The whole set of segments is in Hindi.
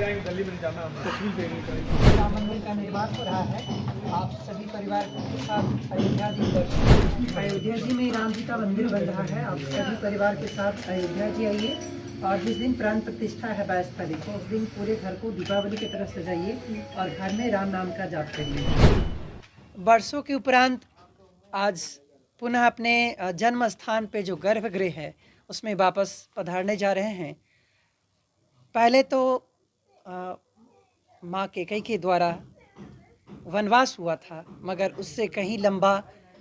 जाएंगे, दिल्ली में जाना है, तस्वीर देंगे। राम मंदिर का निर्माण हो रहा है। आप सभी परिवार के साथ अयोध्या जी दर्शन, अयोध्या जी में राम जी का मंदिर बन रहा है। आप सभी परिवार के साथ अयोध्या जी आइए और जिस दिन प्राण प्रतिष्ठा है 22 तारीख को, उस दिन पूरे घर को दीपावली की तरह सजाइए और घर में राम नाम का जाप करिए। वर्षों के उपरांत आज पुनः अपने जन्म स्थान पे जो गर्भगृह है उसमें वापस पधारने जा रहे हैं। पहले तो माँ कैकेयी के द्वारा वनवास हुआ था, मगर उससे कहीं लंबा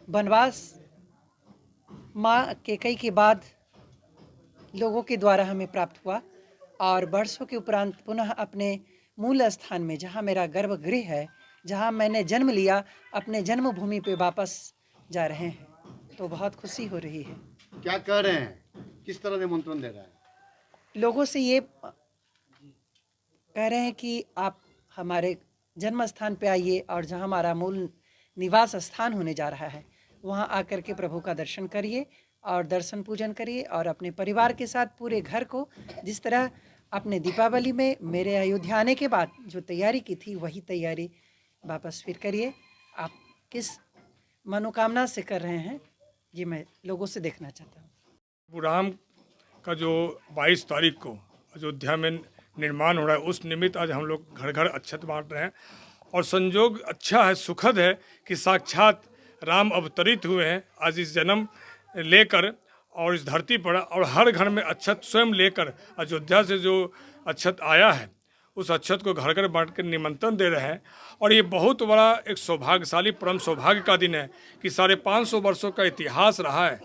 वनवास माँ कैकेयी के बाद लोगों के द्वारा हमें प्राप्त हुआ और वर्षों के उपरांत पुनः अपने मूल स्थान में, जहाँ मेरा गर्भगृह है, जहाँ मैंने जन्म लिया, अपने जन्मभूमि पे वापस जा रहे हैं। तो बहुत खुशी हो रही है। क्या कह रहे हैं, किस तरह निमंत्रण दे रहे हैं? लोगों से ये कह रहे हैं कि आप हमारे जन्म स्थान पे आइए और जहाँ हमारा मूल निवास स्थान होने जा रहा है वहाँ आकर के प्रभु का दर्शन करिए और दर्शन पूजन करिए और अपने परिवार के साथ पूरे घर को, जिस तरह अपने दीपावली में मेरे अयोध्या आने के बाद जो तैयारी की थी वही तैयारी वापस फिर करिए। आप किस मनोकामना से कर रहे हैं ये मैं लोगों से देखना चाहता हूँ। प्रभु राम का जो 22 तारीख को अयोध्या में निर्माण हो रहा है, उस निमित्त आज हम लोग घर घर अक्षत बांट रहे हैं और संयोग अच्छा है, सुखद है कि साक्षात राम अवतरित हुए हैं आज इस जन्म लेकर और इस धरती पर, और हर घर में अक्षत स्वयं लेकर अयोध्या से जो अक्षत आया है उस अक्षत को घर घर बांट कर निमंत्रण दे रहे हैं। और ये बहुत बड़ा एक सौभाग्यशाली परम सौभाग्य का दिन है कि 550 वर्षों का इतिहास रहा है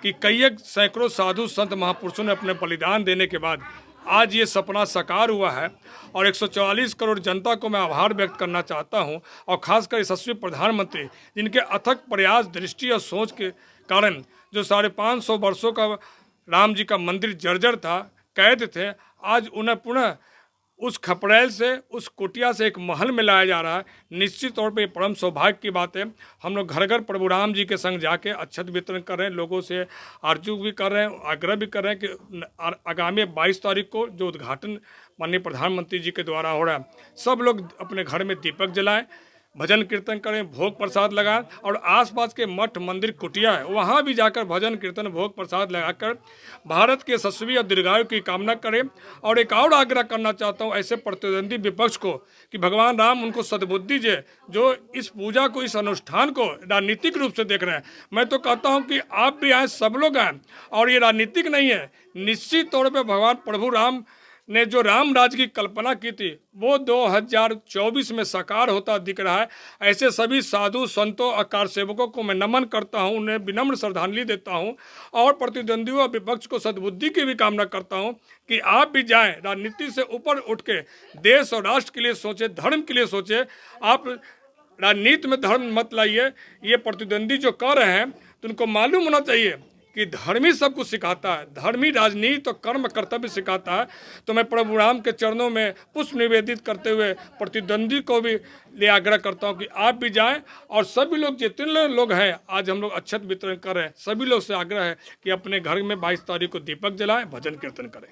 कि कई सैकड़ों साधु संत महापुरुषों ने अपने बलिदान देने के बाद आज ये सपना साकार हुआ है। और 144 करोड़ जनता को मैं आभार व्यक्त करना चाहता हूँ, और खासकर यशस्वी प्रधानमंत्री जिनके अथक प्रयास, दृष्टि और सोच के कारण जो 550 वर्षों का राम जी का मंदिर जर्जर था, कैद थे, आज उन्हें पुनः उस खपड़ैल से, उस कुटिया से एक महल में लाया जा रहा है। निश्चित तौर पे ये परम सौभाग्य की बात है। हम लोग घर घर प्रभु राम जी के संग जाके अक्षत वितरण कर रहे हैं, लोगों से आरजू भी कर रहे हैं, आग्रह भी कर रहे हैं कि आगामी 22 तारीख को जो उद्घाटन माननीय प्रधानमंत्री जी के द्वारा हो रहा है, सब लोग अपने घर में दीपक जलाएं, भजन कीर्तन करें, भोग प्रसाद लगाएं और आसपास के मठ मंदिर कुटिया है वहाँ भी जाकर भजन कीर्तन भोग प्रसाद लगाकर भारत के यशस्वी और दीर्घायु की कामना करें। और एक और आग्रह करना चाहता हूँ ऐसे प्रतिद्वंदी विपक्ष को कि भगवान राम उनको सद्बुद्धि दे जो इस पूजा को, इस अनुष्ठान को राजनीतिक रूप से देख रहे हैं। मैं तो कहता हूँ कि आप भी आएँ, सब लोग आएँ, और ये राजनीतिक नहीं है। निश्चित तौर पर भगवान प्रभु राम ने जो राम राज की कल्पना की थी वो 2024 में साकार होता दिख रहा है। ऐसे सभी साधु संतों और कार सेवकों को मैं नमन करता हूं, उन्हें विनम्र श्रद्धांजलि देता हूं और प्रतिद्वंदियों और विपक्ष को सद्बुद्धि की भी कामना करता हूं कि आप भी जाएं, राजनीति से ऊपर उठ के देश और राष्ट्र के लिए सोचें, धर्म के लिए सोचें। आप राजनीति में धर्म मत लाइए। ये प्रतिद्वंदी जो कर रहे हैं तो उनको मालूम होना चाहिए कि धर्म ही सब कुछ सिखाता है, धर्म ही राजनीति और कर्म कर्तव्य सिखाता है। तो मैं प्रभु राम के चरणों में पुष्प निवेदित करते हुए प्रतिद्वंदी को भी ले आग्रह करता हूं कि आप भी जाएं और सभी लोग, जितने लोग हैं आज हम लोग अक्षत वितरण कर रहे हैं, सभी लोग से आग्रह है कि अपने घर में 22 तारीख को दीपक जलाएं, भजन कीर्तन करें।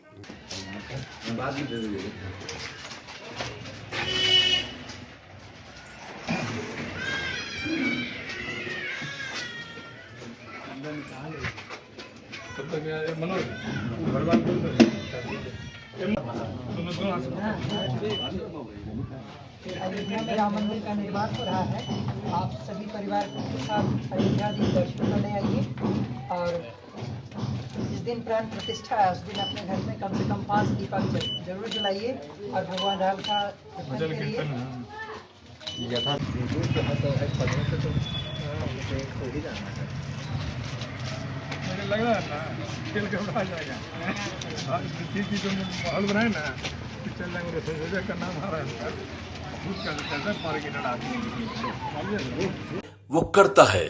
अयोध्या में राम मंदिर का निर्माण हो रहा है। आप सभी परिवार के साथ अयोध्या जी दर्शन करने आइए और जिस दिन प्राण प्रतिष्ठा है उस दिन अपने घर में कम से कम 5 दीपक जरूर जलाइए और भगवान राम का भजन करिए। मुझे लग रहा है ना खेल के उड़ा जाएगा। जो माहौल बनाए ना चल जाएंगे, संजय का नाम आ रहा है, वो करता है।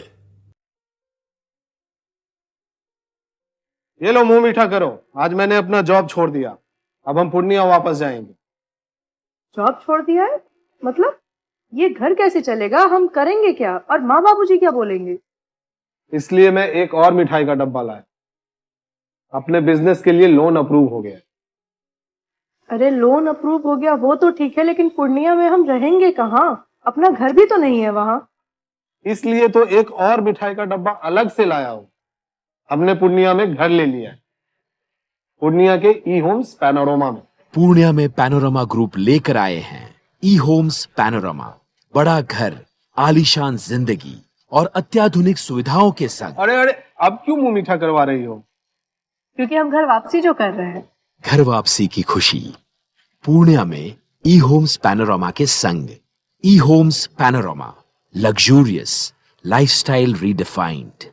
ये लो मुंह मीठा करो, आज मैंने अपना जॉब छोड़ दिया, अब हम पूर्णिया वापस जाएंगे। जॉब छोड़ दिया है? मतलब ये घर कैसे चलेगा? हम करेंगे क्या? और माँ बाबूजी क्या बोलेंगे? इसलिए मैं एक और मिठाई का डब्बा लाया। अपने बिजनेस के लिए लोन अप्रूव हो गया। अरे लोन अप्रूव हो गया वो तो ठीक है, लेकिन पूर्णिया में हम रहेंगे कहाँ? अपना घर भी तो नहीं है वहाँ। इसलिए तो एक और मिठाई का डब्बा अलग से लाया हूं। हमने पूर्णिया में घर ले लिया है, पूर्णिया के ई होम्स पैनोरमा में। पूर्णिया में पैनोरमा ग्रुप लेकर आए हैं ई होम्स पैनोरमा, बड़ा घर, आलीशान जिंदगी और अत्याधुनिक सुविधाओं के संग। अरे अरे, अब क्यों मुंह मीठा करवा रही हो? क्योंकि हम घर वापसी जो कर रहे हैं। घर वापसी की खुशी पूर्णिया में ई होम्स पैनोरमा के संग। ई homes panorama, luxurious lifestyle redefined.